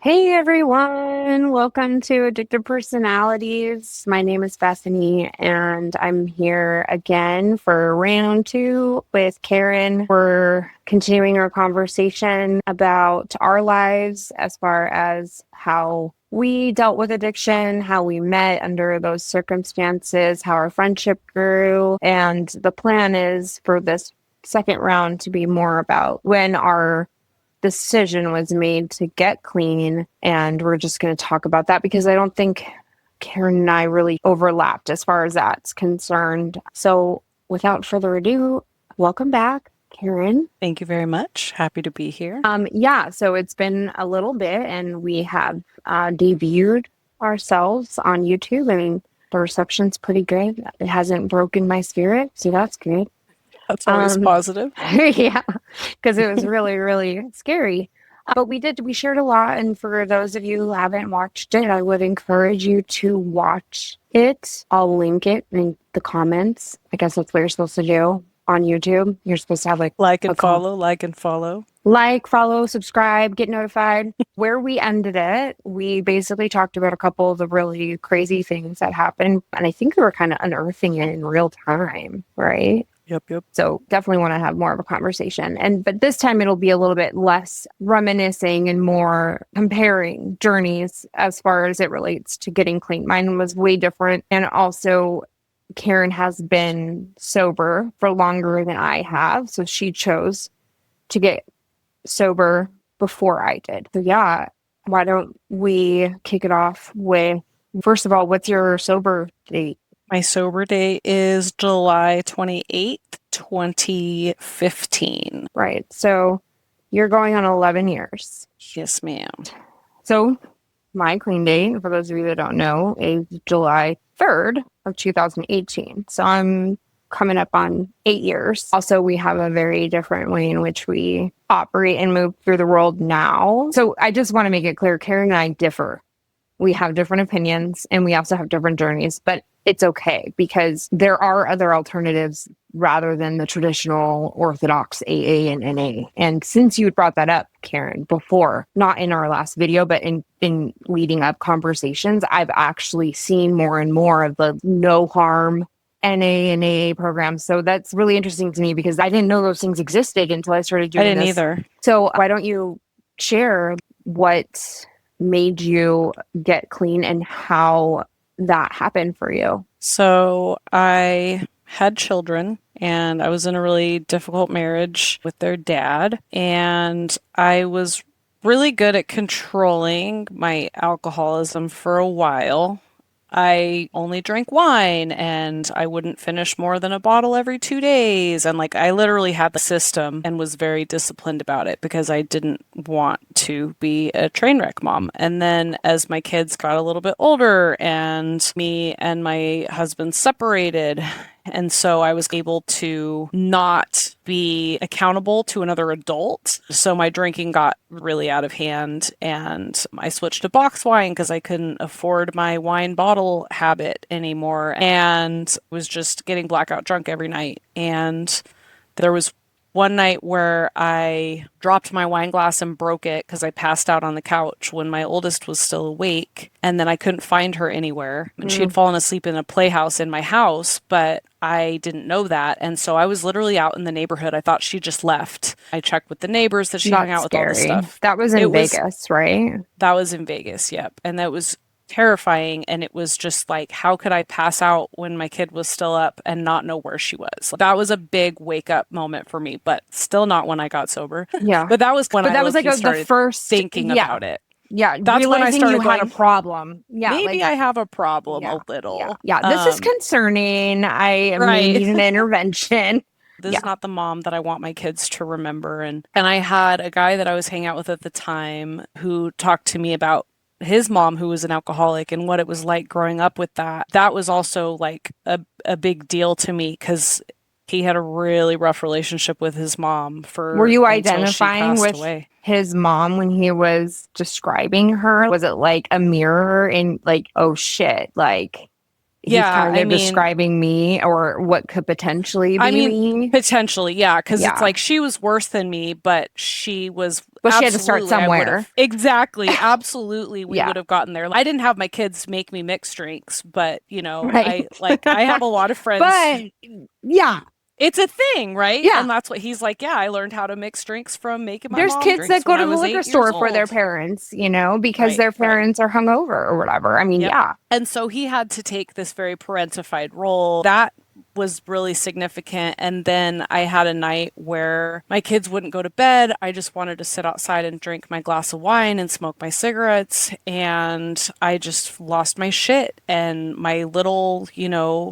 Hey everyone, welcome to Addictive Personalities. My name is Bethany and I'm here again for round two with Karen. We're continuing our conversation about our lives as far as how we dealt with addiction, how we met under those circumstances, how our friendship grew. And the plan is for this second round to be more about when our decision was made to get clean. And we're just going to talk about that because I don't think Karen and I really overlapped as far as that's concerned. So without further ado, welcome back, Karen. Thank you very much. Happy to be here. Yeah, so it's been a little bit and we have debuted ourselves on YouTube and the reception's pretty good. It hasn't broken my spirit, so that's good. That's always positive. Yeah, because it was really, really scary. But we shared a lot. And for those of you who haven't watched it, I would encourage you to watch it. I'll link it in the comments. I guess that's what you're supposed to do on YouTube. You're supposed to have Like and follow, like and follow. Like, follow, subscribe, get notified. Where we ended it, we basically talked about a couple of the really crazy things that happened. And I think we were kind of unearthing it in real time, right? Yep. So definitely want to have more of a conversation. But this time it'll be a little bit less reminiscing and more comparing journeys as far as it relates to getting clean. Mine was way different. And also Karen has been sober for longer than I have. So she chose to get sober before I did. So yeah, why don't we kick it off with, first of all, what's your sober date? My sober date is July 28th, 2015. Right. So you're going on 11 years. Yes, ma'am. So my clean date, for those of you that don't know, is July 3rd of 2018. So I'm coming up on 8 years. Also, we have a very different way in which we operate and move through the world now. So I just want to make it clear, Karen and I differ. We have different opinions and we also have different journeys, but it's okay because there are other alternatives rather than the traditional orthodox AA and NA. And since you had brought that up, Karen, before, not in our last video, but in leading up conversations, I've actually seen more and more of the no harm NA and AA programs. So that's really interesting to me because I didn't know those things existed until I started doing I didn't this. either. So why don't you share what made you get clean and how that happened for you? So I had children and I was in a really difficult marriage with their dad. And I was really good at controlling my alcoholism for a while. I only drank wine and I wouldn't finish more than a bottle every 2 days. And I literally had the system and was very disciplined about it because I didn't want to be a train wreck mom. And then as my kids got a little bit older and me and my husband separated, and so I was able to not be accountable to another adult. So my drinking got really out of hand and I switched to box wine because I couldn't afford my wine bottle habit anymore and was just getting blackout drunk every night. And there was one night where I dropped my wine glass and broke it because I passed out on the couch when my oldest was still awake. And then I couldn't find her anywhere. And she had fallen asleep in a playhouse in my house, but I didn't know that. And so I was literally out in the neighborhood. I thought she just left. I checked with the neighbors that she hung out with all this stuff. That was in Vegas, right? That was in Vegas, yep. And that was terrifying. And it was just how could I pass out when my kid was still up and not know where she was? That was a big wake up moment for me, but still not when I got sober. Yeah. But that was when that was started the first thinking about it. Yeah, that's when I started you had a problem. Yeah, maybe I have a problem a little. Yeah, this is concerning. I need an intervention. This is not the mom that I want my kids to remember. And I had a guy that I was hanging out with at the time who talked to me about his mom who was an alcoholic and what it was like growing up with that. That was also a big deal to me because he had a really rough relationship with his mom Were you identifying with his mom when he was describing her? Was it like a mirror and oh shit, he's Yeah, kind I of mean, describing me or what could potentially I be mean, me. potentially, yeah, because it's Yeah. like she was worse than me, but she was But she had to start absolutely, I would somewhere. have, exactly, absolutely, we Yeah. would have gotten there. I didn't have my kids make me mix drinks, but Right. I have a lot of friends. But yeah. It's a thing, right? Yeah. And that's what he's like, yeah, I learned how to mix drinks from making my There's mom kids that drinks go when to I the was liquor 8 years store for their old. parents, because Right, their right. parents are hungover or whatever. I mean, Yep. yeah. And so he had to take this very parentified role. That was really significant. And then I had a night where my kids wouldn't go to bed. I just wanted to sit outside and drink my glass of wine and smoke my cigarettes. And I just lost my shit. And my little,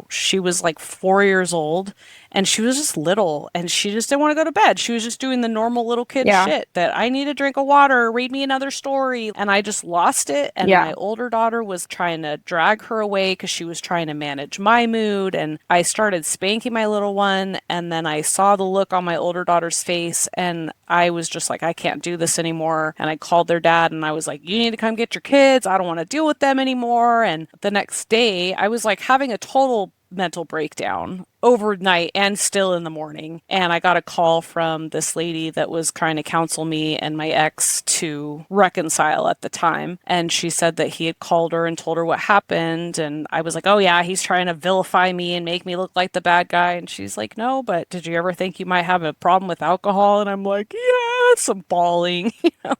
she was like 4 years old and she was just little and she just didn't want to go to bed. She was just doing the normal little kid Yeah. shit that I need a drink of water, read me another story. And I just lost it. And Yeah. my older daughter was trying to drag her away because she was trying to manage my mood. And I started spanking my little one. And then I saw the look on my older daughter's face. And I was just like, I can't do this anymore. And I called their dad and I was like, you need to come get your kids. I don't want to deal with them anymore. And the next day, I was like having a total mental breakdown overnight and still in the morning. And I got a call from this lady that was trying to counsel me and my ex to reconcile at the time. And she said that he had called her and told her what happened. And I was like, oh, yeah, he's trying to vilify me and make me look like the bad guy. And she's like, no, but did you ever think you might have a problem with alcohol? And I'm like, yes, I'm bawling.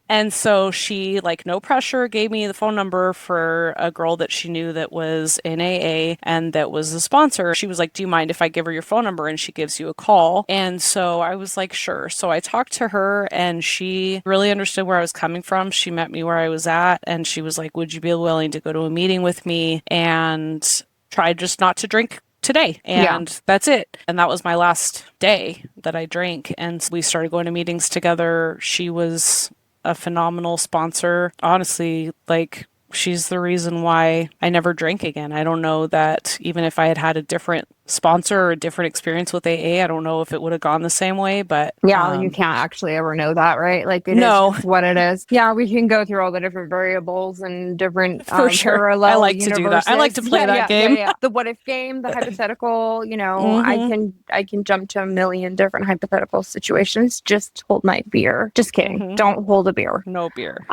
And so she, like, no pressure, gave me the phone number for a girl that she knew that was in AA and that was a sponsor. She was like, do you mind if I give her your phone number and she gives you a call? And so I was like, sure. So I talked to her and she really understood where I was coming from. She met me where I was at and she was like, would you be willing to go to a meeting with me and try just not to drink today? Yeah. And that's it. And that was my last day that I drank. And we started going to meetings together. She was a phenomenal sponsor. Honestly, like, she's the reason why I never drank again. I don't know that even if I had had a different sponsor or a different experience with AA, I don't know if it would have gone the same way, but Yeah, you can't actually ever know that, right? Like it is no, just what it is. Yeah, we can go through all the different variables and different for sure. I parallel like to do that. I like to universes. play that game. The what if game, the hypothetical, Mhm. I can jump to a million different hypothetical situations. Just hold my beer. Just kidding. Mhm. Don't hold a beer. No beer.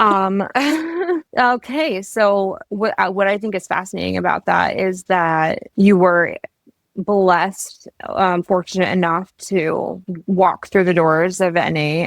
Okay, so what I think is fascinating about that is that you were blessed, fortunate enough to walk through the doors of NA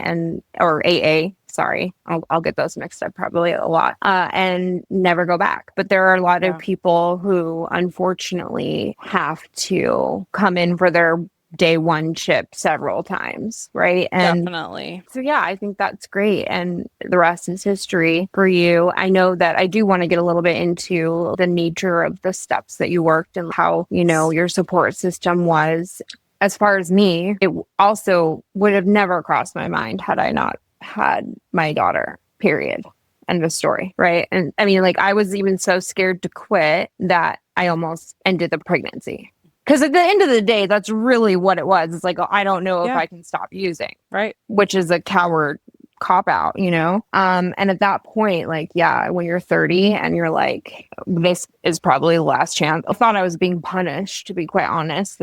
or AA. Sorry, I'll get those mixed up probably a lot, and never go back. But there are a lot Yeah. of people who unfortunately have to come in for their day one chip several times, right? And Definitely. so, yeah, I think that's great. And the rest is history for you. I know that I do want to get a little bit into the nature of the steps that you worked and how, your support system was. As far as me, it also would have never crossed my mind had I not had my daughter, period. End of story. Right. And I mean, like, I was even so scared to quit that I almost ended the pregnancy. Because at the end of the day, that's really what it was. It's like, oh, I don't know if Yeah. I can stop using, Right. which is a coward cop out, And at that point, like, yeah, when you're 30 and you're like, this is probably the last chance. I thought I was being punished, to be quite honest.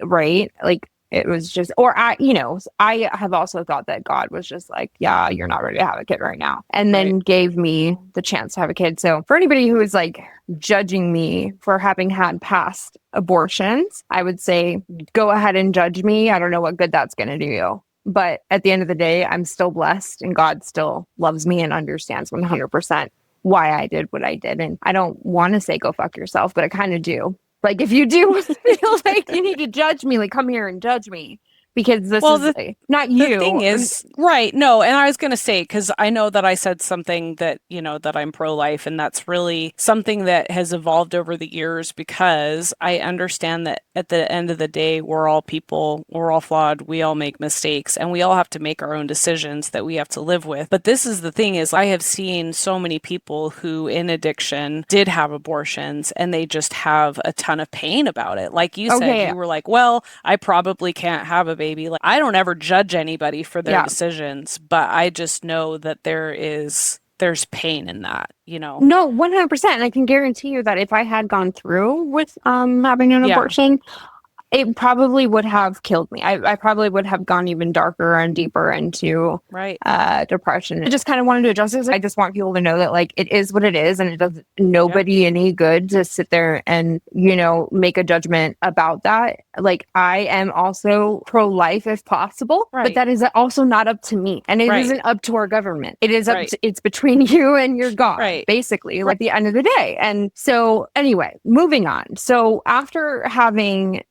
Right? Like, it was just, or I have also thought that God was just like, yeah, you're not ready to have a kid right now. And then gave me the chance to have a kid. So for anybody who is like judging me for having had past abortions, I would say, go ahead and judge me. I don't know what good that's going to do you. But at the end of the day, I'm still blessed and God still loves me and understands 100% why I did what I did. And I don't want to say go fuck yourself, but I kind of do. Like, if you do feel like you need to judge me, like, come here and judge me. Because this is not you. The thing is, right. No, and I was going to say, because I know that I said something that, that I'm pro-life, and that's really something that has evolved over the years because I understand that at the end of the day, we're all people, we're all flawed, we all make mistakes, and we all have to make our own decisions that we have to live with. But this is the thing is, I have seen so many people who in addiction did have abortions, and they just have a ton of pain about it. Like you said, you were like, well, I probably can't have a baby. Like, I don't ever judge anybody for their decisions, but I just know that there is there's pain in that, you know? No, 100%. And I can guarantee you that if I had gone through with having an Yeah. abortion, it probably would have killed me. I probably would have gone even darker and deeper into Right. depression. I just kind of wanted to address this. I just want people to know that like it is what it is, and it does nobody any good to sit there and, you know, make a judgment about that. Like I am also pro-life if possible, but Right. that is also not up to me, and it Right. isn't up to our government. It is up Right. to, it's between you and your God, Right. basically, like at the end of the day. And so anyway, moving on. So after having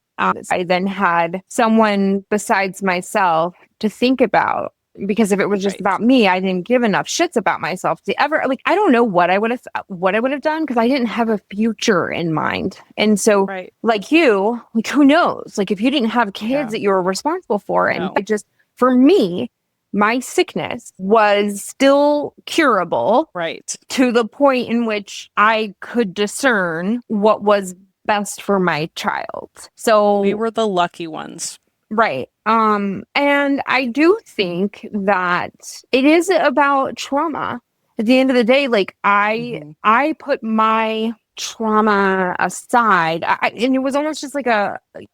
I then had someone besides myself to think about, because if it was just Right. about me, I didn't give enough shits about myself to ever, like, I don't know what I would have done, because I didn't have a future in mind. And so Right. like you, like who knows, like if you didn't have kids Yeah. that you were responsible for, and No. it just, for me, my sickness was still curable Right. to the point in which I could discern what was best for my child. So We were the lucky ones. right. And I do think that it is about trauma. At the end of the day, like I put my trauma aside, and it was almost just like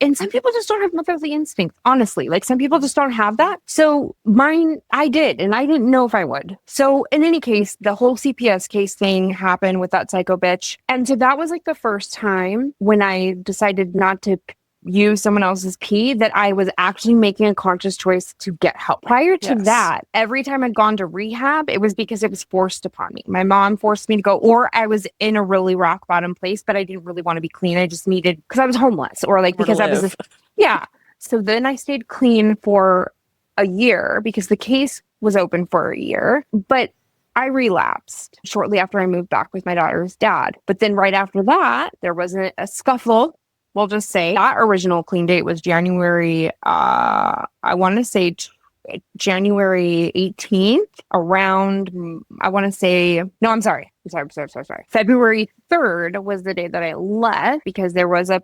and some people just don't have motherly instincts, honestly. Like some people just don't have that. So mine, I did, and I didn't know if I would. So in any case, the whole CPS case thing happened with that psycho bitch. And so that was like the first time when I decided not to use someone else's pee that I was actually making a conscious choice to get help. Prior to Yes. that, every time I'd gone to rehab, it was because it was forced upon me. My mom forced me to go, or I was in a really rock bottom place, but I didn't really want to be clean. I just needed, because I was homeless, or like Where to because I was, live. yeah. So then I stayed clean for a year because the case was open for a year, but I relapsed shortly after I moved back with my daughter's dad. But then right after that, there was a scuffle. We'll just say that original clean date was January, I want to say January 18th, around, I want to say, no, I'm sorry. February 3rd was the day that I left because there was a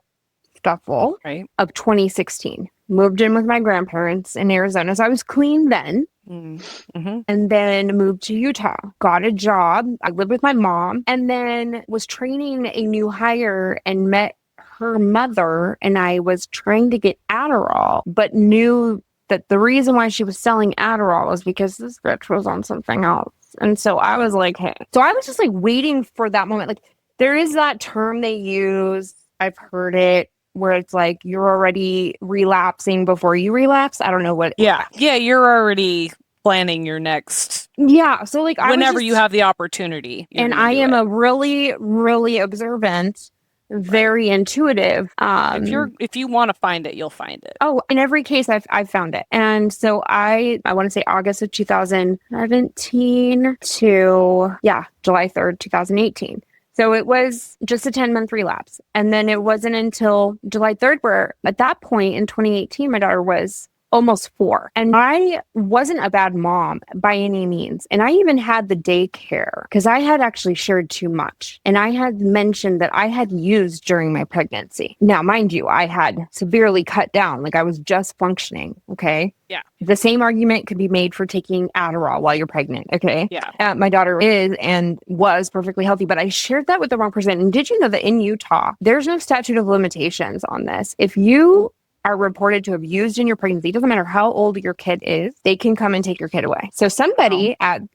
scuffle Right. of 2016. Moved in with my grandparents in Arizona. So I was clean then. Mm-hmm. And then moved to Utah, got a job. I lived with my mom, and then was training a new hire and met her mother, and I was trying to get Adderall, but knew that the reason why she was selling Adderall was because this bitch was on something else. And so I was like, hey. So I was just like waiting for that moment. Like there is that term they use, I've heard it, where it's like you're already relapsing before you relapse. I don't know what. Yeah. Yeah. You're already planning your next. Yeah. So like whenever you have the opportunity. And I am a really, really observant, very intuitive. If you want to find it, you'll find it. Oh, in every case I've found it. And so I want to say August of 2017 to July 3rd, 2018. So it was just a 10-month relapse. And then it wasn't until July 3rd where at that point in 2018 my daughter was almost 4. And I wasn't a bad mom by any means. And I even had the daycare because I had actually shared too much. And I had mentioned that I had used during my pregnancy. Now, mind you, I had severely cut down. Like I was just functioning. Okay. Yeah. The same argument could be made for taking Adderall while you're pregnant. Okay. Yeah. My daughter is and was perfectly healthy, but I shared that with the wrong person. And did you know that in Utah, there's no statute of limitations on this? If you are reported to have used in your pregnancy, it doesn't matter how old your kid is, they can come and take your kid away. So somebody and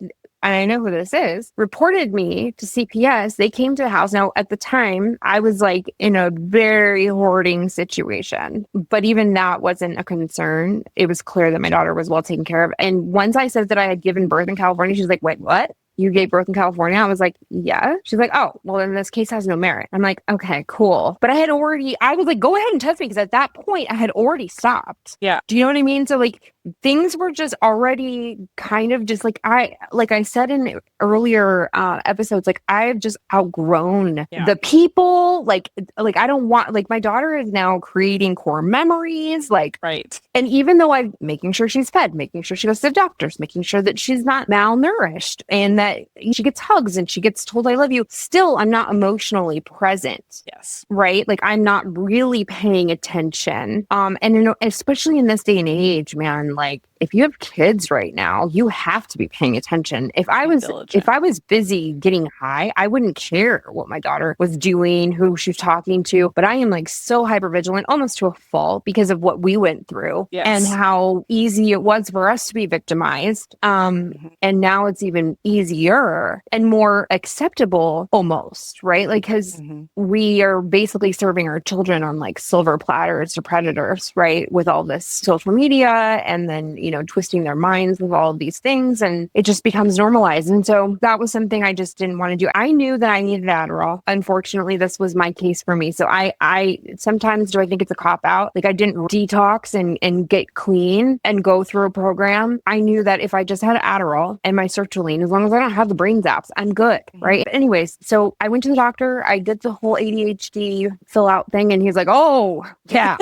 I know who this is, reported me to CPS. They came to the house. Now, at the time, I was like in a very hoarding situation, but even that wasn't a concern. It was clear that my daughter was well taken care of. And once I said that I had given birth in California, she's like, wait, what? You gave birth in California? I was like, yeah. She's like, oh, well, then this case has no merit. I'm like, okay, cool. But I was like, go ahead and test me because at that point I had already stopped. Yeah. Do you know what I mean? So like things were just already kind of just like I said in earlier episodes, like I've just outgrown the people. Like I don't want, like my daughter is now creating core memories. Like, right. And even though I'm making sure she's fed, making sure she goes to the doctors, making sure that she's not malnourished and that she gets hugs and she gets told I love you, still I'm not emotionally present. Yes. Right? Like I'm not really paying attention. And especially in this day and age, man, like if you have kids right now, you have to be paying attention. If I Be was diligent. if I was busy getting high, I wouldn't care what my daughter was doing, who she was talking to. But I am like so hypervigilant, almost to a fault, because of what we went through and Yes. how easy it was for us to be victimized. And now it's even easier and more acceptable, almost, right? Like, because we are basically serving our children on like silver platters to predators, right? With all this social media and then, twisting their minds with all of these things. And it just becomes normalized. And so that was something I just didn't want to do. I knew that I needed Adderall. Unfortunately, this was my case for me. So I sometimes do I think it's a cop out. Like I didn't detox and get clean and go through a program. I knew that if I just had Adderall and my sertraline, as long as I don't have the brain zaps, I'm good. Right. But anyways, so I went to the doctor. I did the whole ADHD fill out thing. And he's like, oh, yeah.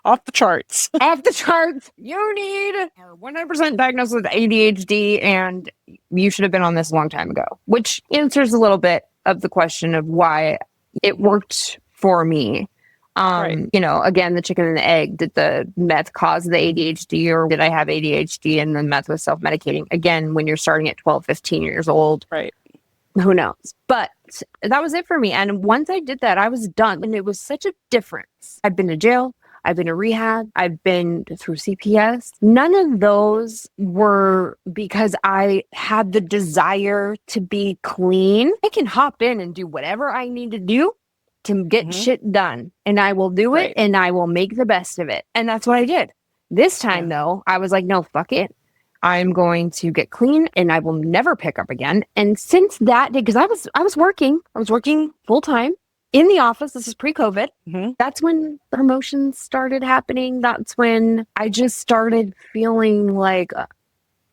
Off the charts. Off the charts. You need a 100% diagnosis with ADHD, and you should have been on this a long time ago, which answers a little bit of the question of why it worked for me. Right. Again, the chicken and the egg. Did the meth cause the ADHD, or did I have ADHD and the meth was self-medicating? Again, when you're starting at 12, 15 years old, Right. Who knows? But that was it for me. And once I did that, I was done. And it was such a difference. I've been to jail. I've been to rehab. I've been through CPS. None of those were because I had the desire to be clean. I can hop in and do whatever I need to do to get shit done. And I will do it and I will make the best of it. And that's what I did. This time, though, I was like, no, fuck it. I'm going to get clean and I will never pick up again. And since that day, because I was working full time in the office. This is pre-COVID. That's when the promotions started happening. That's when I just started feeling like,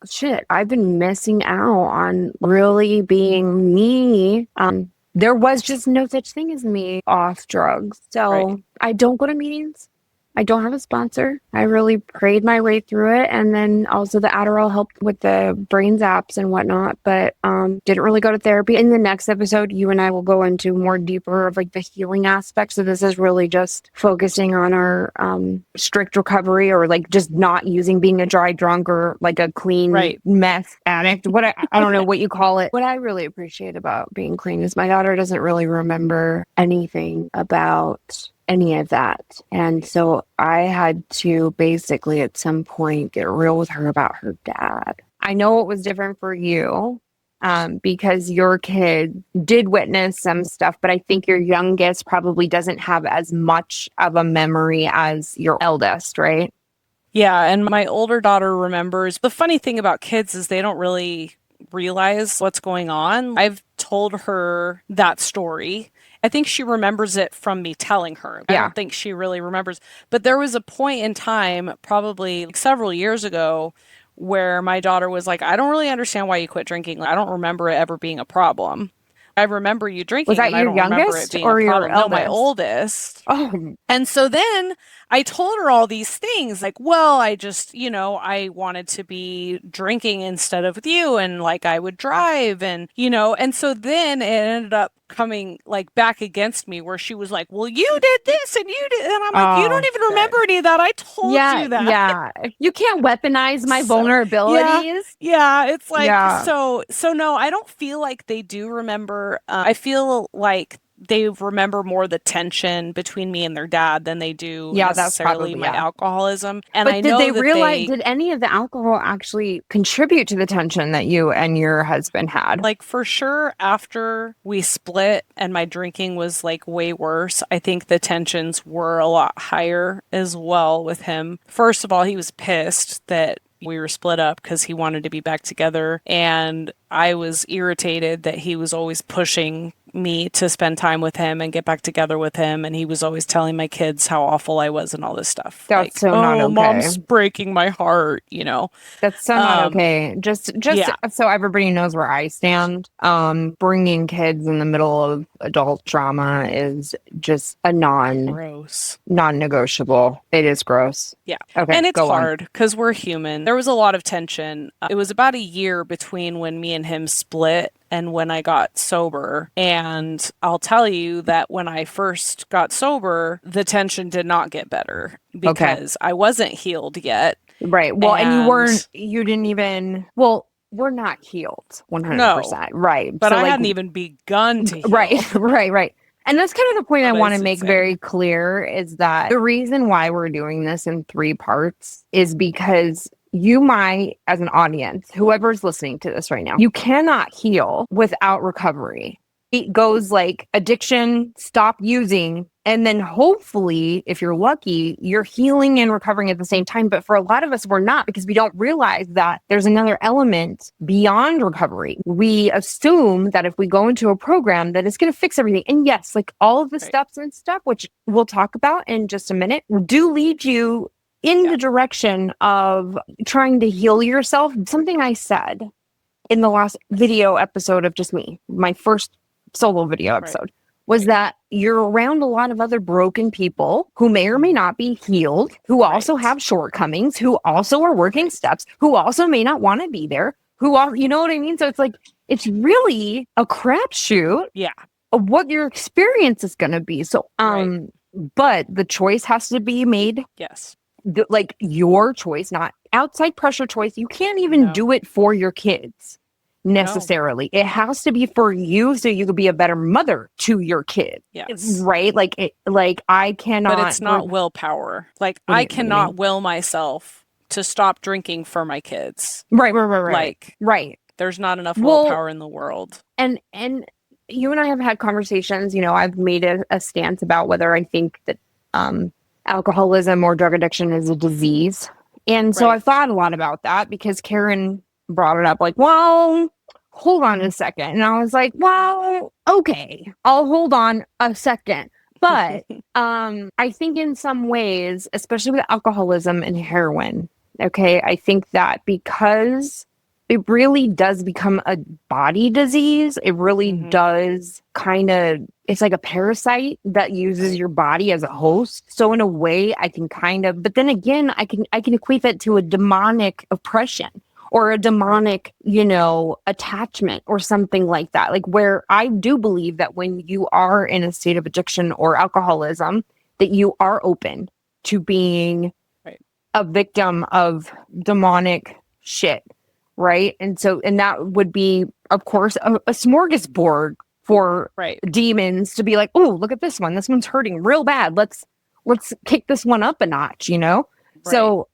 shit, I've been missing out on really being me. There was just no such thing as me off drugs. So I don't go to meetings. I don't have a sponsor. I really prayed my way through it. And then also the Adderall helped with the brain zaps and whatnot, but didn't really go to therapy. In the next episode, you and I will go into more deeper of like the healing aspect. So this is really just focusing on our strict recovery, or like just not using, being a dry drunk or like a clean meth addict. What I don't know what you call it. What I really appreciate about being clean is my daughter doesn't really remember anything about any of that. And so I had to basically at some point get real with her about her dad. I know it was different for you because your kid did witness some stuff, but I think your youngest probably doesn't have as much of a memory as your eldest, right? Yeah, and my older daughter remembers. The funny thing about kids is they don't really realize what's going on. I've told her that story. I think she remembers it from me telling her. I don't think she really remembers. But there was a point in time, probably like several years ago, where my daughter was like, I don't really understand why you quit drinking. Like, I don't remember it ever being a problem. I remember you drinking. Was that and I your don't remember it youngest being or a your problem. No, my eldest? oldest. Oh, And so then I told her all these things like, well, I just, I wanted to be drinking instead of with you, and like I would drive, and and so then it ended up coming like back against me, where she was like, well, you did this and you did, and I'm like, you don't even remember any of that. I told you that. Yeah. You can't weaponize my So, vulnerabilities. yeah, it's like Yeah. so no, I don't feel like they do remember. I feel like they remember more the tension between me and their dad than they do Yeah, that's necessarily probably, my yeah. alcoholism. And But I did know they that realize, did any of the alcohol actually contribute to the tension that you and your husband had? like for sure after we split and my drinking was like way worse, I think the tensions were a lot higher as well with him. First of all, he was pissed that we were split up because he wanted to be back together. And I was irritated that he was always pushing me to spend time with him and get back together with him. And he was always telling my kids how awful I was and all this stuff. That's like, so not oh, okay. mom's breaking my heart, That's so not okay. Just yeah. so everybody knows where I stand. Bringing kids in the middle of adult drama is just a Gross. non-negotiable. It is gross. Yeah. Okay. And it's go on. hard because we're human. There was a lot of tension. It was about a year between when me and him split and when I got sober. And I'll tell you that when I first got sober, the tension did not get better because I wasn't healed yet. Right. Well, and And you didn't even, well, we're not healed no, 100%. Right. but So, I like, hadn't even begun to heal. right, right. And that's kind of the point I That want to is make insane. very clear is that the reason why we're doing this in three parts is because you might, as an audience, whoever's listening to this right now, you cannot heal without recovery. It goes like addiction, stop using, and then hopefully, if you're lucky, you're healing and recovering at the same time. But for a lot of us, we're not because we don't realize that there's another element beyond recovery. We assume that if we go into a program that it's going to fix everything. And yes, like all of the Right. steps and stuff, which we'll talk about in just a minute, do lead you in the direction of trying to heal yourself. Something I said in the last video episode of just me, my first solo video episode, was that you're around a lot of other broken people who may or may not be healed, who also have shortcomings, who also are working steps, who also may not want to be there, who all, you know what I mean? So it's like, it's really a crapshoot of what your experience is going to be. So, but the choice has to be made. Yes. Like your choice, not outside pressure choice. You can't even do it for your kids necessarily. It has to be for you so you could be a better mother to your kid. Yes. Right? Like I cannot. But it's not willpower. Like I cannot will myself to stop drinking for my kids. Right. Like there's not enough willpower in the world. And you and I have had conversations, you know, I've made a stance about whether I think that alcoholism or drug addiction is a disease. And so I've thought a lot about that because Karen brought it up like, well, hold on a second. And I was like, well, okay, I'll hold on a second. But I think in some ways, especially with alcoholism and heroin, okay, I think that because it really does become a body disease, it really does kind of, it's like a parasite that uses your body as a host. So in a way I can kind of, but then again, I can equate that to a demonic oppression or a demonic, you know, attachment or something like that. Like where I do believe that when you are in a state of addiction or alcoholism, that you are open to being a victim of demonic shit. Right. And so, and that would be, of course, a smorgasbord for demons to be like, oh, look at this one. This one's hurting real bad. Let's kick this one up a notch, you know? So,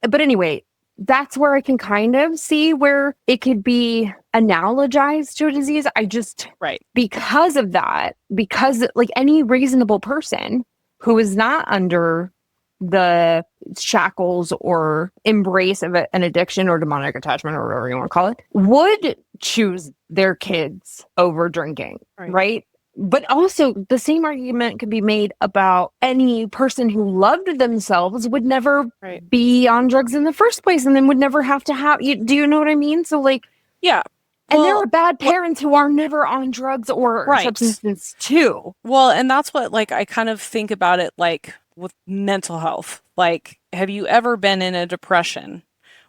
but anyway, that's where I can kind of see where it could be analogized to a disease. I just, because of that, because like any reasonable person who is not under the shackles or embrace of an addiction or demonic attachment or whatever you want to call it would choose their kids over drinking, right? But also the same argument could be made about any person who loved themselves would never be on drugs in the first place and then would never have to have you. Do you know what I mean? So like, and there are bad parents who are never on drugs or substances too. Well, and that's what like I kind of think about it like with mental health. Like, have you ever been in a depression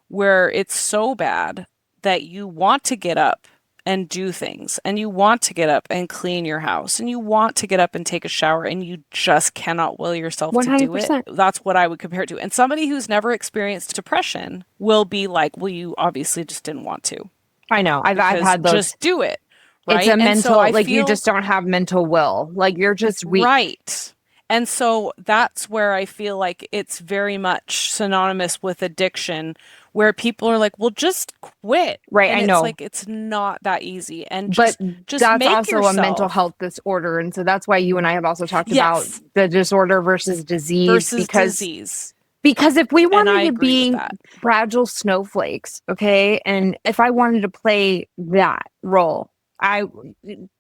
where it's so bad that you want to get up and do things and you want to get up and clean your house and you want to get up and take a shower and you just cannot will yourself 100%. To do it? That's what I would compare it to. And somebody who's never experienced depression will be like, well, you obviously just didn't want to. I know. I've had those. Just do it. Right? It's a mental, like you just don't have mental will. Like you're just weak. Right. And so that's where I feel like it's very much synonymous with addiction, where people are like, well, just quit. Right. And I know. It's like, it's not that easy. And but just that's make also yourself. A mental health disorder. And so that's why you and I have also talked about the disorder versus disease. Because if we wanted to be fragile snowflakes, okay, and if I wanted to play that role, I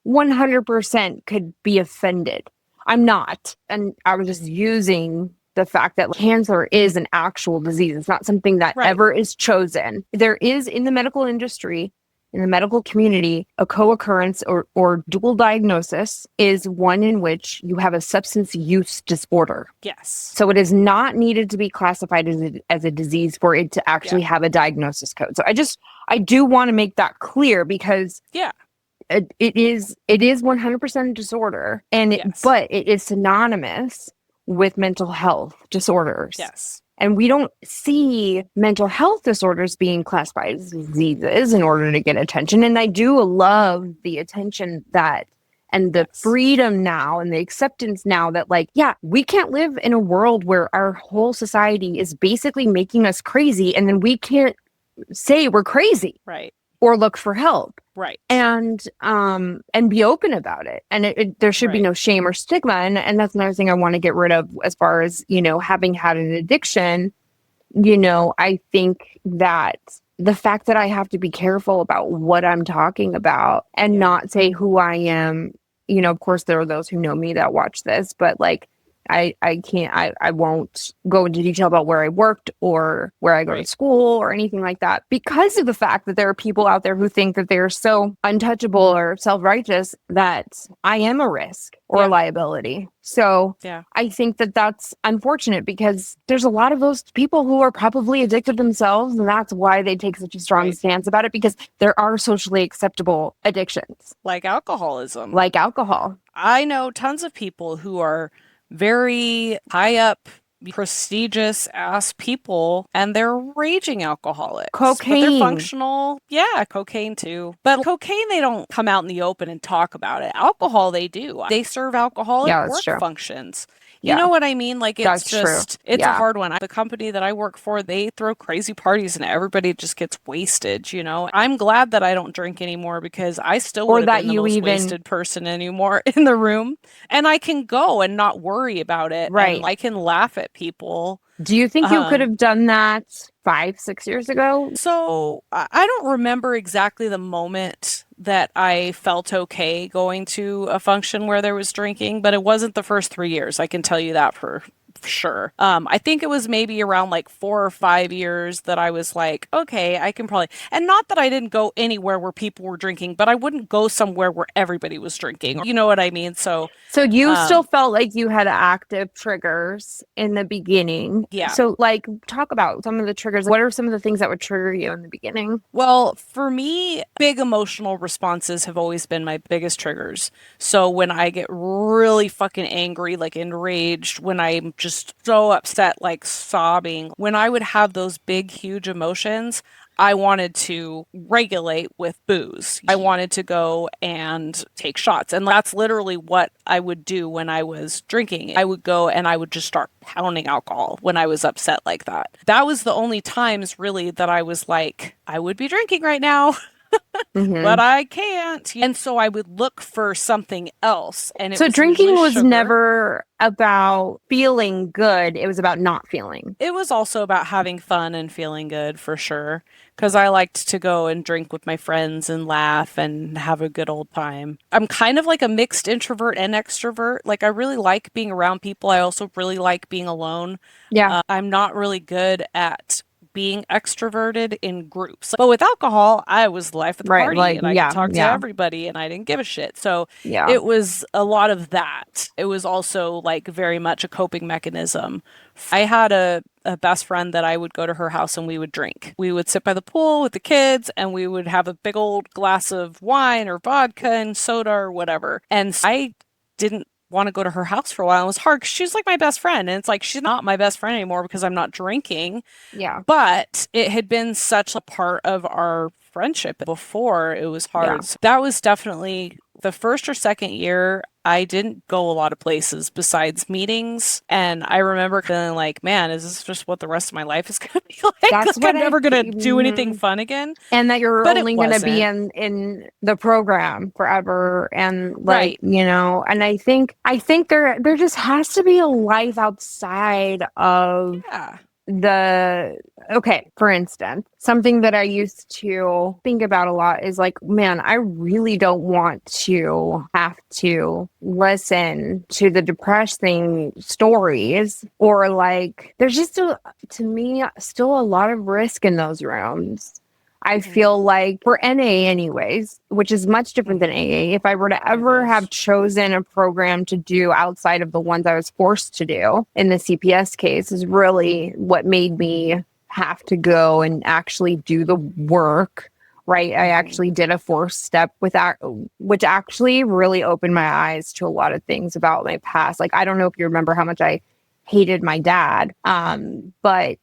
100% could be offended. I'm not. And I was just using the fact that cancer is an actual disease. It's not something that ever is chosen. There is in the medical industry, in the medical community, a co-occurrence or dual diagnosis is one in which you have a substance use disorder. Yes. So it is not needed to be classified as a disease for it to actually have a diagnosis code. So I do want to make that clear because it is 100% disorder, and but it is synonymous with mental health disorders. Yes. And we don't see mental health disorders being classified as diseases in order to get attention. And I do love the attention that and the freedom now and the acceptance now that, like, yeah, we can't live in a world where our whole society is basically making us crazy, and then we can't say we're crazy, right, or look for help, right, and be open about it. And there should be right. no shame or stigma. And that's another thing I want to get rid of, as far as, having had an addiction. I think that the fact that I have to be careful about what I'm talking about and not say who I am, of course there are those who know me that watch this, but like, I can't, I won't go into detail about where I worked or where I go to school or anything like that, because of the fact that there are people out there who think that they're so untouchable or self-righteous that I am a risk or a liability. So I think that that's unfortunate, because there's a lot of those people who are probably addicted themselves, and that's why they take such a strong stance about it, because there are socially acceptable addictions. Like alcoholism. Like alcohol. I know tons of people who are very high up, prestigious ass people, and they're raging alcoholics. Cocaine. But they're functional. Yeah, cocaine too. But cocaine, they don't come out in the open and talk about it. Alcohol, they do. They serve alcohol at work functions. You know what I mean? Like, it's just, it's a hard one. The company that I work for, they throw crazy parties and everybody just gets wasted, I'm glad that I don't drink anymore, because I still would have been the most wasted person anymore in the room. And I can go and not worry about it. Right. And I can laugh at people. Do you think you could have done that 5-6 years ago? So I don't remember exactly the moment that I felt okay going to a function where there was drinking, but it wasn't the first 3 years. I can tell you that for sure. I think it was maybe around like 4 or 5 years that I was like, okay, I can probably, and not that I didn't go anywhere where people were drinking, but I wouldn't go somewhere where everybody was drinking. You know what I mean? So you still felt like you had active triggers in the beginning. Yeah. So like, talk about some of the triggers. What are some of the things that would trigger you in the beginning? Well, for me, big emotional responses have always been my biggest triggers. So when I get really fucking angry, like enraged, when I'm just so upset, like sobbing, when I would have those big, huge emotions, I wanted to regulate with booze. I wanted to go and take shots. And that's literally what I would do when I was drinking. I would go and I would just start pounding alcohol when I was upset like that. That was the only times really that I was like, I would be drinking right now. But I can't. And so I would look for something else. And so drinking was never about feeling good. It was about not feeling. It was also about having fun and feeling good, for sure. Because I liked to go and drink with my friends and laugh and have a good old time. I'm kind of like a mixed introvert and extrovert. Like, I really like being around people. I also really like being alone. Yeah. I'm not really good at being extroverted in groups. But with alcohol, I was the life of the party, and I could talk to everybody, and I didn't give a shit. So it was a lot of that. It was also like very much a coping mechanism. I had a best friend that I would go to her house and we would drink. We would sit by the pool with the kids and we would have a big old glass of wine or vodka and soda or whatever. And I didn't want to go to her house for a while. It was hard because she's like my best friend. And it's like, she's not my best friend anymore because I'm not drinking. Yeah. But it had been such a part of our friendship before. It was hard. Yeah. So that was definitely the first or second year. I didn't go a lot of places besides meetings. And I remember feeling like, man, is this just what the rest of my life is going to be like? That's like, I'm never going to do anything fun again. And that you're only going to be in the program forever. And like, and I think there just has to be a life outside of for instance, something that I used to think about a lot is like, man, I really don't want to have to listen to the depressing stories, or like, there's just to me still a lot of risk in those rooms. I feel like for NA anyways, which is much different than AA, if I were to ever have chosen a program to do outside of the ones I was forced to do in the CPS case, is really what made me have to go and actually do the work, right? I actually did a 4-step with that, which actually really opened my eyes to a lot of things about my past. Like, I don't know if you remember how much I hated my dad. But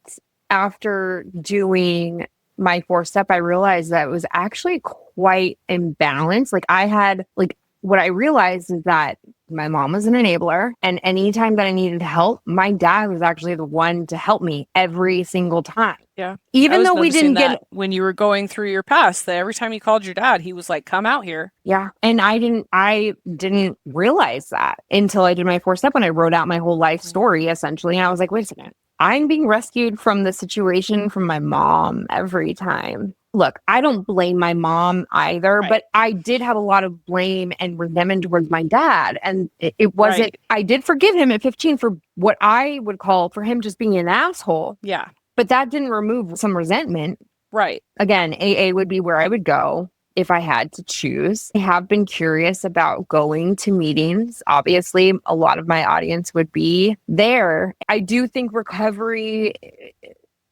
after doing my 4-step, I realized that it was actually quite imbalanced. Like I had like what I realized is that my mom was an enabler, and anytime that I needed help, my dad was actually the one to help me every single time. Yeah. I Even was though we noticing didn't that get, when you were going through your past, that every time you called your dad, he was like, "Come out here." yeah, and I didn't realize that until I did my 4-step when I wrote out my whole life story essentially. And I was like, wait a second, I'm being rescued from the situation from my mom every time. Look, I don't blame my mom either, Right. but I did have a lot of blame and resentment towards my dad. And it wasn't, Right. I did forgive him at 15 for what I would call for him just being an asshole, Yeah. but that didn't remove some resentment. Right. Again, AA would be where I would go if I had to choose. I have been curious about going to meetings. Obviously, a lot of my audience would be there. I do think recovery,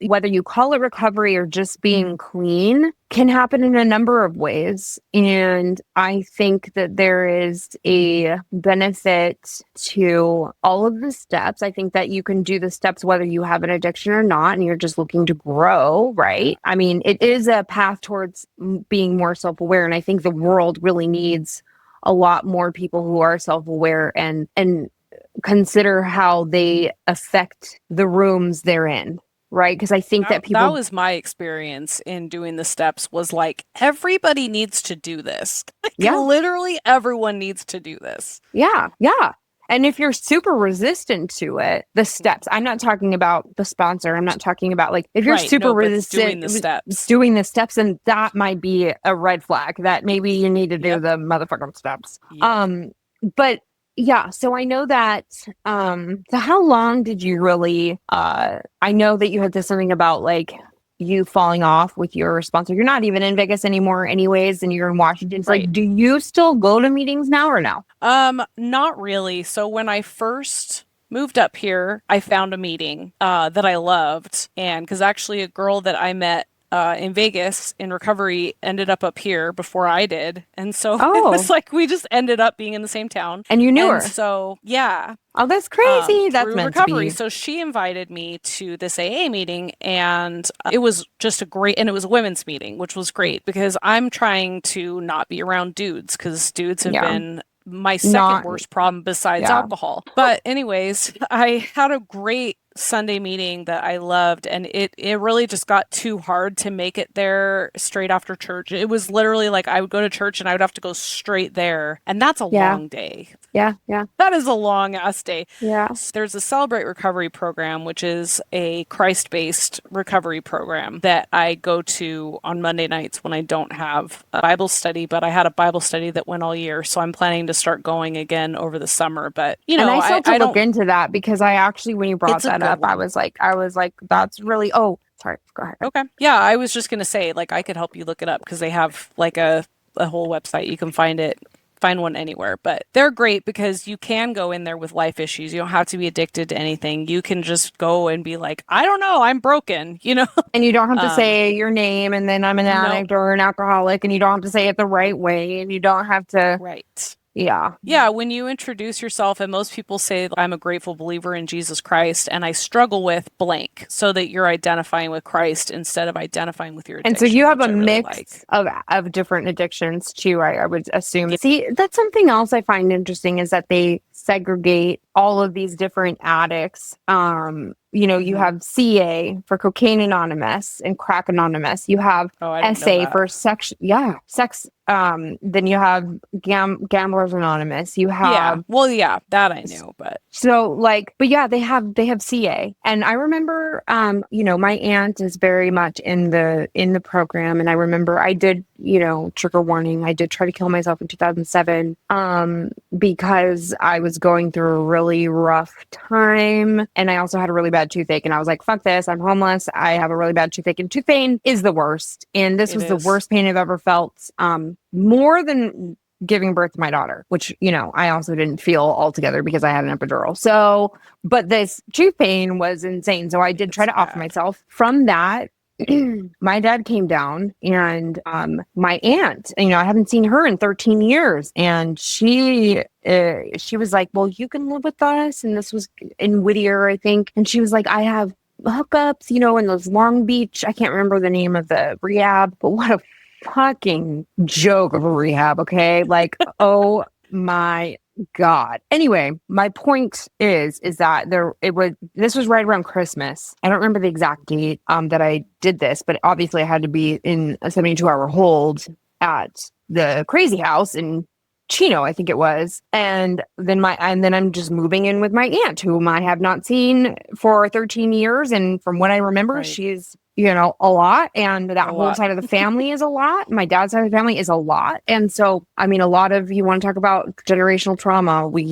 whether you call it recovery or just being clean, can happen in a number of ways. And I think that there is a benefit to all of the steps. I think that you can do the steps whether you have an addiction or not, and you're just looking to grow, right? I mean, it is a path towards being more self aware. And I think the world really needs a lot more people who are self aware and consider how they affect the rooms they're in. Right. Because I think that That people, was my experience in doing the steps was like everybody needs to do this. Like yeah, literally everyone needs to do this. yeah, yeah. And if you're super resistant to it, the steps, I'm not talking about the sponsor. I'm not talking about like if you're Right. super No, but resistant doing the steps. doing the steps, and that might be a red flag that maybe you need to do Yep. the motherfucking steps. Yep. But yeah, so I know that so how long did you really I know that you had this something about like you falling off with your sponsor. You're not even in Vegas anymore anyways, and you're in Washington. It's Right. like, do you still go to meetings now or no? Not really. So when I first moved up here, I found a meeting that I loved, and because actually a girl that I met in Vegas in recovery ended up here before I did, and so it was Oh, like we just ended up being in the same town. and you knew And her. so yeah, Oh, that's crazy. That's through meant to recovery. be. So she invited me to this AA meeting, and it was just a great, and it was a women's meeting, which was great because I'm trying to not be around dudes because dudes have Yeah. been my second Not, worst problem besides yeah. alcohol. But anyways, I had a great Sunday meeting that I loved, and it really just got too hard to make it there straight after church. It was literally like I would go to church and I would have to go straight there, and that's a Yeah. long day. Yeah. Yeah. That is a long ass day. Yeah. There's a Celebrate Recovery program, which is a Christ-based recovery program that I go to on Monday nights when I don't have a Bible study, but I had a Bible study that went all year, so I'm planning to start going again over the summer. But you And know, I still have to I look don't. into that because I actually, when you brought It's a that good up, I one. was like, that's really, oh, sorry, go ahead. Okay. Yeah, I was just gonna say, like, I could help you look it up because they have like a whole website. You can find one anywhere. But they're great because you can go in there with life issues. You don't have to be addicted to anything. You can just go and be like, I don't know, I'm broken, you know? And you don't have to Um, say your name and then I'm an no, addict or an alcoholic, and you don't have to say it the right way, and you don't have to, right. yeah. Yeah, when you introduce yourself, and most people say, I'm a grateful believer in Jesus Christ, and I struggle with blank, so that you're identifying with Christ instead of identifying with your And so addiction, you have which a I really like. mix of different addictions too, I would assume. Yeah. See, that's something else I find interesting is that they segregate all of these different addicts. You Mhm. have CA for Cocaine Anonymous and Crack Anonymous. You have Oh, I didn't know SA that. for sex. Then you have Gamblers Anonymous. You Yeah. have Well, yeah, that I knew, but so like, but yeah, they have CA. And I remember my aunt is very much in the program. And I remember I did, trigger warning, I did try to kill myself in 2007 because I was going through a really rough time. And I also had a really bad toothache. And I was like, fuck this, I'm homeless. I have a really bad toothache. And tooth pain is the worst. And this it was the is. worst pain I've ever felt. More than giving birth to my daughter, which, I also didn't feel altogether because I had an epidural. So, but this tooth pain was insane. So I did try It's to offer bad. myself from that. my dad came down and my aunt, I haven't seen her in 13 years, and she was like, well, you can live with us, and this was in Whittier, I think, and she was like, I have hookups, in those Long Beach, I can't remember the name of the rehab, but what a fucking joke of a rehab, okay? Like, oh my God. Anyway, my point is that this was right around Christmas. I don't remember the exact date that I did this, but obviously I had to be in a 72-hour hold at the crazy house in Chino, I think it was. And then I'm just moving in with my aunt, whom I have not seen for 13 years. And from what I remember, Right. she's, a lot. And that A whole lot. side of the family is a lot. My dad's side of the family is a lot. And so, I mean, a lot of you want to talk about generational trauma, we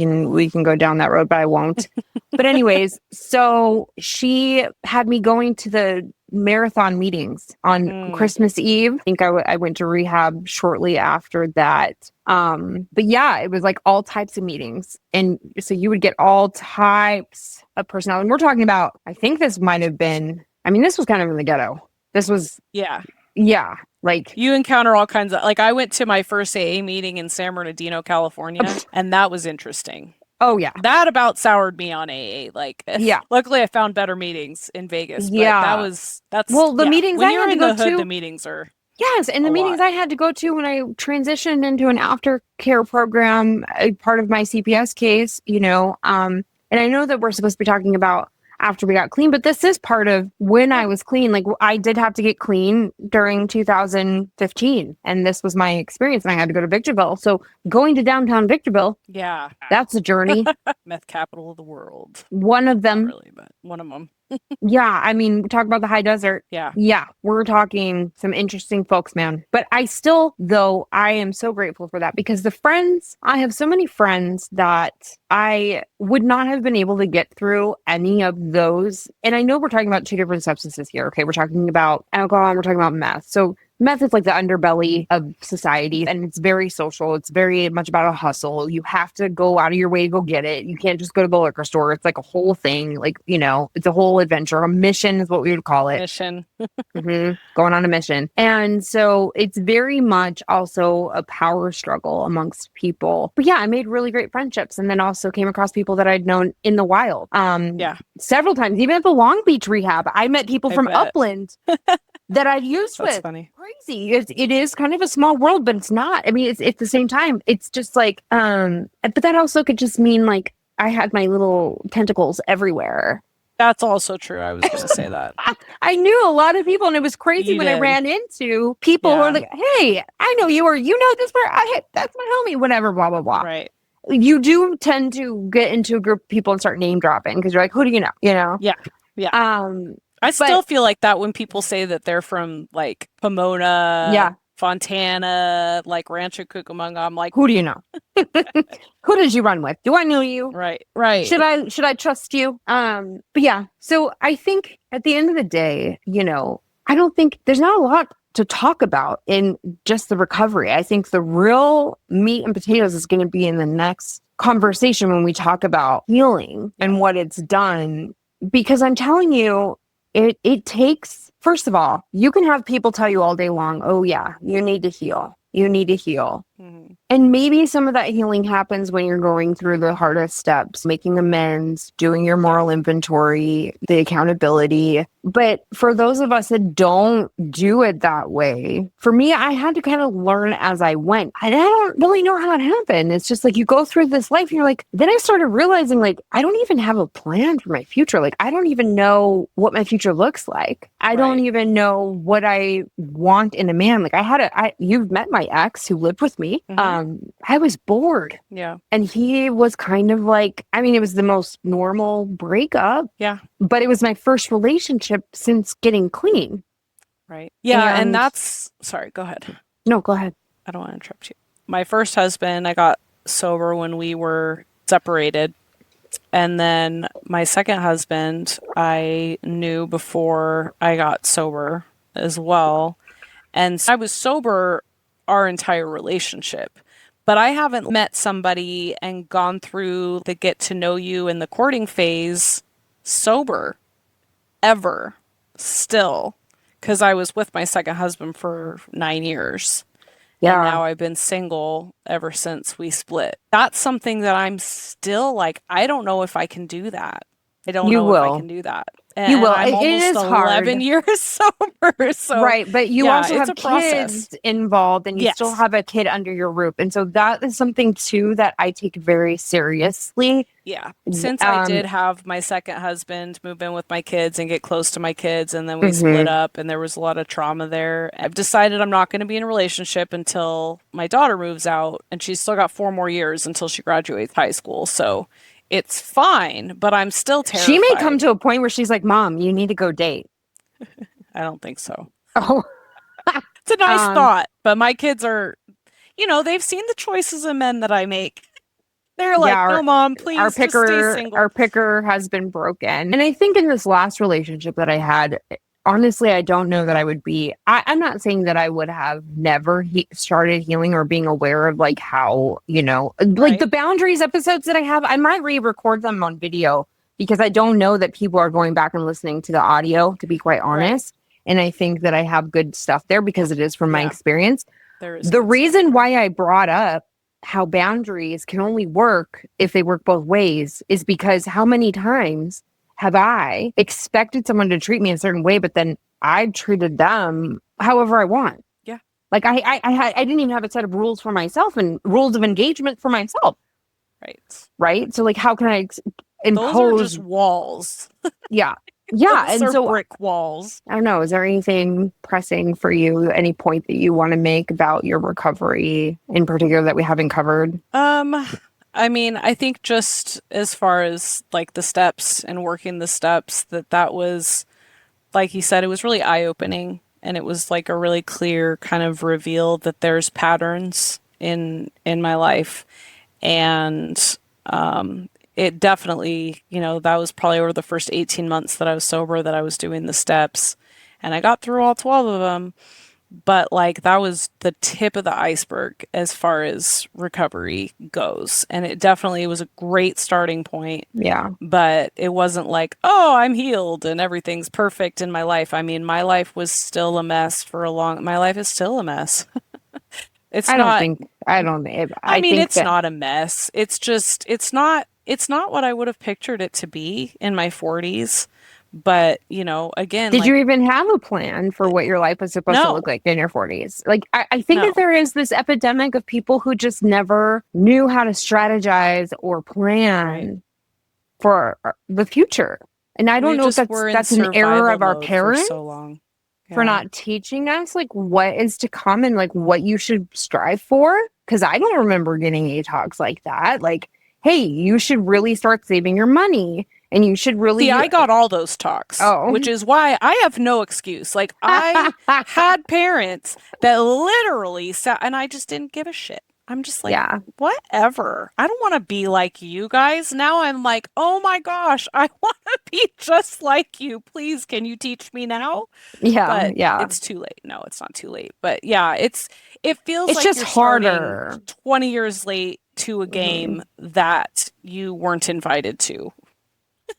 can go down that road, but I won't. But anyways, so she had me going to the marathon meetings on Christmas Eve. I think I went to rehab shortly after that. But yeah, it was like all types of meetings. And so you would get all types of personnel. And we're talking about, I think this might have been, this was kind of in the ghetto. This was, Yeah. like You encounter all kinds of, like, I went to my first AA meeting in San Bernardino, California, and that was interesting. oh yeah. That about soured me on AA. Like, Yeah. luckily I found better meetings in Vegas, but Yeah. Well, the meetings when I you're had to in go the hood, to, the meetings are yes, and the a meetings lot. I had to go to when I transitioned into an aftercare program, part of my CPS case, and I know that we're supposed to be talking about after we got clean, but this is part of when I was clean. Like I did have to get clean during 2015, and this was my experience, and I had to go to Victorville. So going to downtown Victorville, Yeah. that's a journey. Meth capital of the world. One of Not them, really, but one of them. yeah, we talk about the high desert. Yeah. Yeah, we're talking some interesting folks, man. But I still, though, I am so grateful for that because I have so many friends that I would not have been able to get through any of those. And I know we're talking about two different substances here. Okay, we're talking about alcohol and we're talking about meth. So meth is like the underbelly of society and it's very social. It's very much about a hustle. You have to go out of your way to go get it. You can't just go to the liquor store. It's like a whole thing. Like, it's a whole adventure. A mission is what we would call it. Mission. Going on a mission. And so it's very much also a power struggle amongst people. But yeah, I made really great friendships and then also came across people that I'd known in the wild. Yeah. Several times, even at the Long Beach rehab, I met people from bet. Upland that I'd used That's with. funny. Crazy. It is kind of a small world, but it's not. It's at the same time. It's just like, but that also could just mean like I had my little tentacles everywhere. That's also true. I was going to say that. I knew a lot of people, and it was crazy You when I did. ran into people who Yeah. are like, "Hey, I know you, or you know this where that's my homie," whatever, blah blah blah. Right. You do tend to get into a group of people and start name dropping because you're like, "Who do you know?" Yeah. Yeah. I still feel like that when people say that they're from like Pomona, Yeah. Fontana, like Rancho Cucamonga, I'm like, who do you know? Who did you run with? Do I know you? right. Should I trust you? But yeah, so I think at the end of the day, I don't think there's not a lot to talk about in just the recovery. I think the real meat and potatoes is going to be in the next conversation when we talk about healing and what it's done. Because I'm telling you, it takes, first of all, you can have people tell you all day long, oh yeah, you need to heal. You need to heal. Mhm. And maybe some of that healing happens when you're going through the hardest steps, making amends, doing your moral inventory, the accountability. But for those of us that don't do it that way, for me, I had to kind of learn as I went. And I don't really know how it happened. It's just like you go through this life and you're like, then I started realizing like, I don't even have a plan for my future. Like, I don't even know what my future looks like. I don't Right. even know what I want in a man. Like you've met my ex who lived with me. Mhm. I was bored. Yeah. And he was kind of like, it was the most normal breakup. Yeah. But it was my first relationship since getting clean. Right. Yeah. And- And sorry, go ahead. No, go ahead. I don't want to interrupt you. My first husband, I got sober when we were separated. And then my second husband, I knew before I got sober as well. And I was sober our entire relationship. But I haven't met somebody and gone through the get to know you and the courting phase sober ever still. because I was with my second husband for 9 years. And Yeah. now I've been single ever since we split. That's something that I'm still like, I don't know if I can do that. I don't You know if I can will. do that. You And will. I'm It almost is 11 hard. years sober. So, Right, but you yeah, also it's have a process. kids involved and you still Yes. have a kid under your roof. And so that is something too that I take very seriously. Yeah. Since I Um, did have my second husband move in with my kids and get close to my kids, and then we split mhm. up, and there was a lot of trauma there, I've decided I'm not going to be in a relationship until my daughter moves out, and she's still got 4 more years until she graduates high school. So it's fine, but I'm still She may come terrified. to a point where she's like, "Mom, you need to go date." I don't think so. Oh, It's a nice um, thought, but my kids are, they've seen the choices of men that I make. They're yeah, like, no, mom, please just stay our single. picker has been broken. And I think in this last relationship that I had, honestly, I don't know that I would be. I'm not saying that I would have never started healing or being aware of like how, like the Right, boundaries episodes that I have. I might re-record them on video because I don't know that people are going back and listening to the audio, to be quite right. honest. And I think that I have good stuff there because it is from my Yeah, experience. there is The good stuff reason there. why I brought up how boundaries can only work if they work both ways is because how many times have I expected someone to treat me a certain way, but then I treated them however I want. Yeah, Like I didn't even have a set of rules for myself and rules of engagement for myself, right. right? So like, how can I Those are impose? just walls. Yeah, yeah. Those And are so brick walls. I don't know. Is there anything pressing for you? Any point that you want to make about your recovery in particular that we haven't covered? Um, I mean, I think just as far as like the steps and working the steps, that was, like you said, it was really eye-opening, and it was like a really clear kind of reveal that there's patterns in my life. And it definitely, that was probably over the first 18 months that I was sober that I was doing the steps, and I got through all 12 of them. But like that was the tip of the iceberg as far as recovery goes. And it definitely was a great starting point, Yeah. but it wasn't like, oh, I'm healed and everything's perfect in my life. I mean, my life was still a mess for a long, my life is still a mess. It's I don't not, think I don't think I I mean, think it's that not a mess. It's just, it's not what I would have pictured it to be in my 40s. But, again, did like, you even have a plan for what your life was supposed to look no, like in your 40s? Like I think that no, there is this epidemic of people who just never knew how to strategize or right. plan for the future. And I don't We know if just that's were in that's an error survival of our mode for parents so long. for Yeah. not teaching us like what is to come and like what you should strive for. Cause I don't remember getting a talks like that. Like, hey, you should really start saving your money and you should See, really I got all those talks, oh which is why I have no excuse. Like, I had parents that literally sat, and I just didn't give a shit. I'm just like, yeah. whatever. I don't want to be like you guys. Now I'm like, oh my gosh, I want to be just like you. Please, can you teach me now? Yeah, But yeah. it's too late. No, it's not too late. But yeah, it feels It's like just you're starting harder. 20 years late to a Mhm. game that you weren't invited to.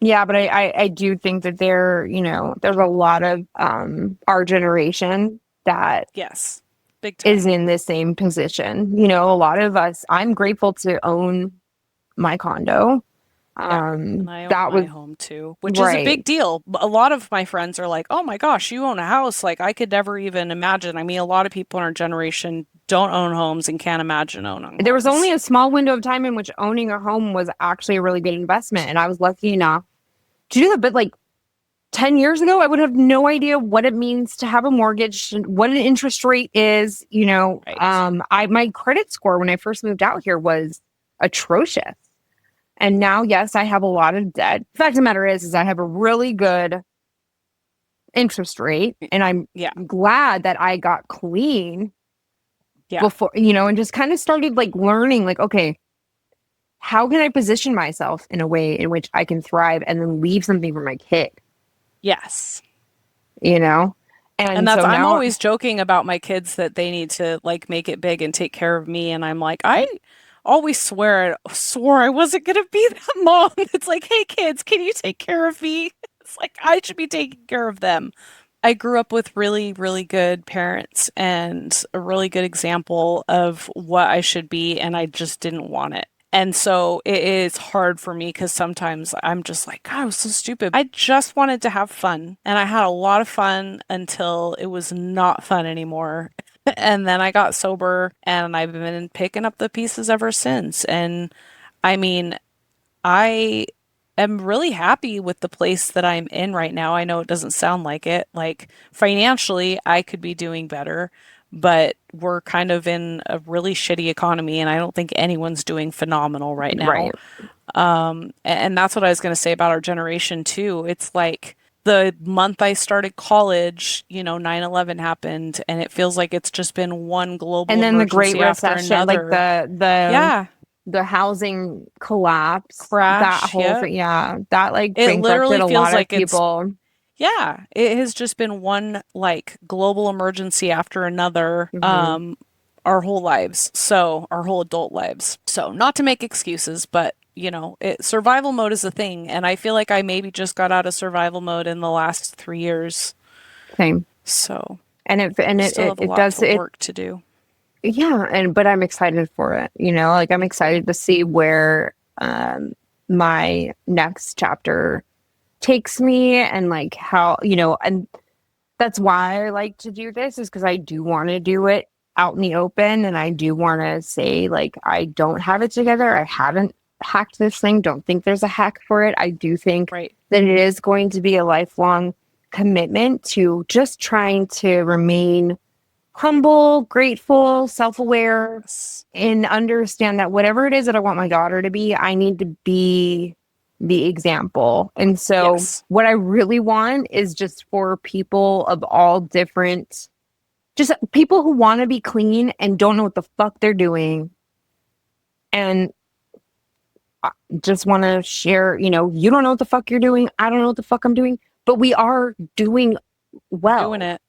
Yeah, but I do think that there's a lot of our generation that Yes, big is time. in the same position. A lot of us, I'm grateful to own my condo. Yeah. And I own That my was home too, which is a right. big deal. A lot of my friends are like, "Oh my gosh, you own a house." Like I could never even imagine. I mean, a lot of people in our generation don't own homes and can't imagine owning There was only homes. a small window of time in which owning a home was actually a really good investment. And I was lucky enough to do that. But like 10 years ago, I would have no idea what it means to have a mortgage, what an interest rate is. Right. My credit score when I first moved out here was atrocious. And now, yes, I have a lot of debt. The fact of the matter is I have a really good interest rate, and I'm Yeah. glad that I got clean Yeah. before, and just kind of started like learning, like, okay, how can I position myself in a way in which I can thrive and then leave something for my kid, Yes. you know? And And so I'm now, always joking about my kids that they need to like make it big and take care of me. And I'm like, I always swore I wasn't gonna be that mom. It's like, hey kids, can you take care of me? It's like I should be taking care of them. I grew up with really, really good parents and a really good example of what I should be, and I just didn't want it. And so it is hard for me because sometimes I'm just like, God, I was so stupid. I just wanted to have fun. And I had a lot of fun until it was not fun anymore. And then I got sober and I've been picking up the pieces ever since. And I mean, I am really happy with the place that I'm in right now. I know it doesn't sound like it. Like financially, I could be doing better, but we're kind of in a really shitty economy, and I don't think anyone's doing phenomenal right now. Right. And that's what I was going to say about our generation too. It's like the month I started college, 9/11 happened, and it feels like it's just been one global And then the Great emergency after Recession, like another. the Yeah, the housing collapse, that crash. whole Yep. thing, yeah, that like It bankrupted literally a feels lot of like it's people. Yeah, it has just been one like global emergency after another, Hmm. our whole lives. So our whole adult lives. So not to make excuses, but survival mode is a thing, and I feel like I maybe just got out of survival mode in the last 3 years. Same. So And still have a it lot does to it. work to do. Yeah, but I'm excited for it. Like I'm Me too. excited to see where my next chapter takes me, and like how, and that's why I like to do this, is because I do want to do it out in the open, and I do want to say like I don't have it together. I haven't hacked this thing. Don't think there's a hack for it. I do think Right. that it is going to be a lifelong commitment to just trying to remain humble, grateful, self-aware, Yes. and understand that whatever it is that I want my daughter to be, I need to be the example. And so, Yes. what I really want is just for people of all different, just people who want to be clean and don't know what the fuck they're doing, and just want to share, you don't know what the fuck you're doing. I don't know what the fuck I'm doing, but we are doing Doing well. it.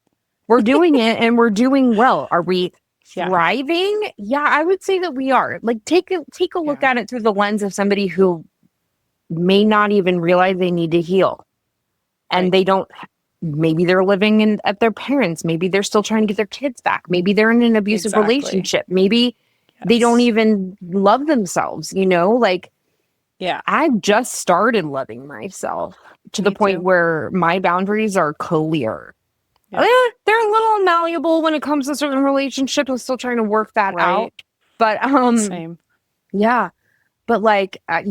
We're doing it and we're doing well. Are we Yeah. thriving? Yeah, I would say that we are. Like take a look Yeah. at it through the lens of somebody who may not even realize they need to heal. And Right. they don't, maybe they're living in at their parents, maybe they're still trying to get their kids back. Maybe they're in an abusive Exactly. relationship. Maybe they don't Yes. even love themselves, like Yeah. I've just started loving myself to the Me point too. where my boundaries are clear. Yep. They're a little malleable when it comes to certain relationships. I'm still trying to work that Right. out. But Same. yeah. But like I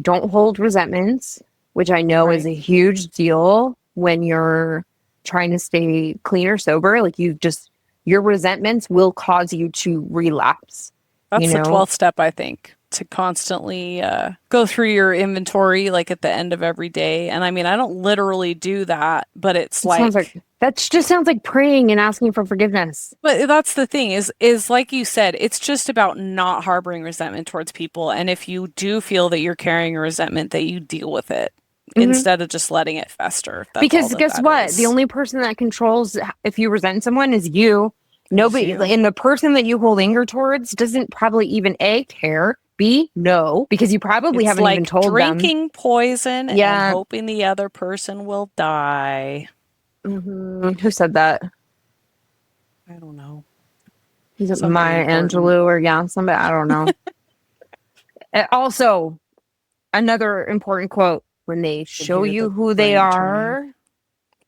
don't hold resentments, which I know is Right. a huge deal when you're trying to stay clean or sober. Like your resentments will cause you to relapse, you That's the know? 12th step, I think, to constantly go through your inventory like at the end of every day. And I mean, I don't literally do that, but it's It sounds like like, just sounds like praying and asking for forgiveness. but that's the thing is like you said, it's just about not harboring resentment towards people. And if you do feel that you're carrying a resentment, that you deal with it Mhm. instead of just letting it fester. That's all Because that guess that what? The is. only person that controls if you resent someone is you. Is Nobody, you. and the person that you hold anger towards doesn't probably even A, care, B, no, because you probably It's haven't even like told them. drinking poison and Yeah. hoping the other person will die. Who said that? I don't know. Is it Somebody Maya important. Angelou or yeah, somebody? I don't know. Also, another important quote: when they Can show hear you the who they brain turning. are,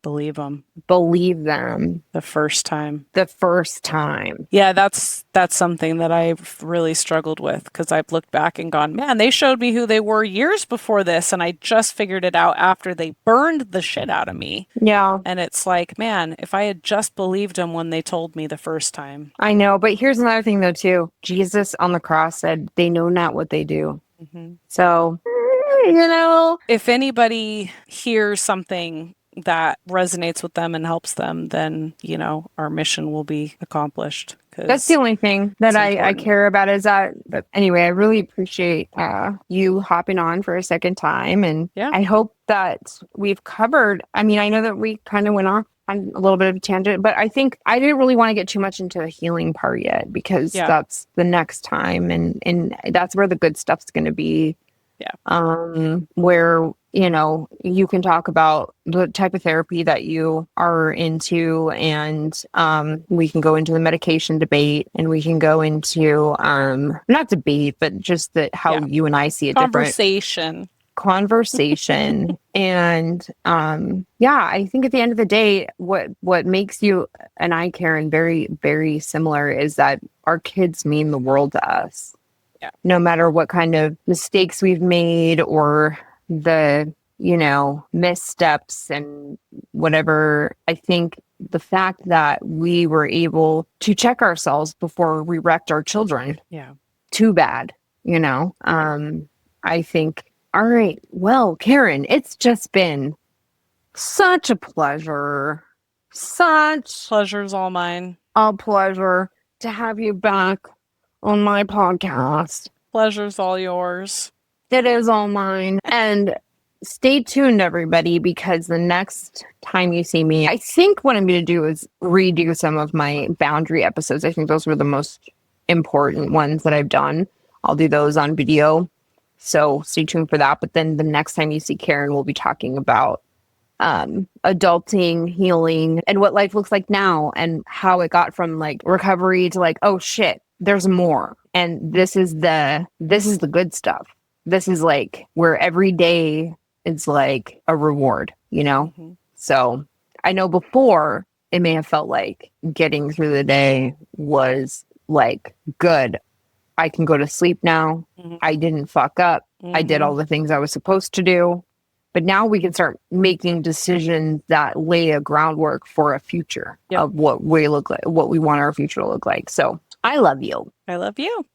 Believe them believe them the first time. the first time. Yeah, that's something that I've really struggled with because I've looked back and gone, man, they showed me who they were years before this, and I just figured it out after they burned the shit out of me. Yeah, And it's like, man, if I had just believed them when they told me the first time. I know. But here's another thing, though, too. Jesus on the cross said, "They know not what they do." Mhm. So, you know, If anybody hears something that resonates with them and helps them, then, our mission will be accomplished that's the because only thing that it's I important. care about is that. But anyway, I really appreciate you hopping on for a second time. And Yeah. I hope that we've covered. I mean, I know that we kind of went off on a little bit of a tangent, but I think I didn't really want to get too much into a healing part yet because Yeah. that's the next time. And that's where the good stuff's going to be. Yeah. Where you know, you can talk about the type of therapy that you are into, and we can go into the medication debate, and we can go into not debate, but just that how Yeah. you and I see a different conversation. And yeah, I think at the end of the day, what makes you and I, Karen, very, very similar is that our kids mean the world to us. Yeah. No matter what kind of mistakes we've made or the, you know, missteps and whatever, I think the fact that we were able to check ourselves before we wrecked our children, Yeah. too bad, you know. I think, all right, well, Karen, it's just been such a pleasure, such Pleasure's all mine. a pleasure to have you back on my podcast. Pleasure's all yours. It is all mine. And stay tuned, everybody, because the next time you see me, I think what I'm going to do is redo some of my boundary episodes. I think those were the most important ones that I've done. I'll do those on video. So stay tuned for that. But then the next time you see Karen, we'll be talking about adulting, healing, and what life looks like now, and how it got from like recovery to like, oh shit, there's more. And this is the good stuff. This is like where every day is like a reward, you know? Mhm. So I know before it may have felt like getting through the day was like good. I can go to sleep now. Mhm. I didn't fuck up. I did all the things I was supposed to do. But now we can start making decisions that lay a groundwork for a future Yep. of what we look like, what we want our future to look like. So I love you. I love you.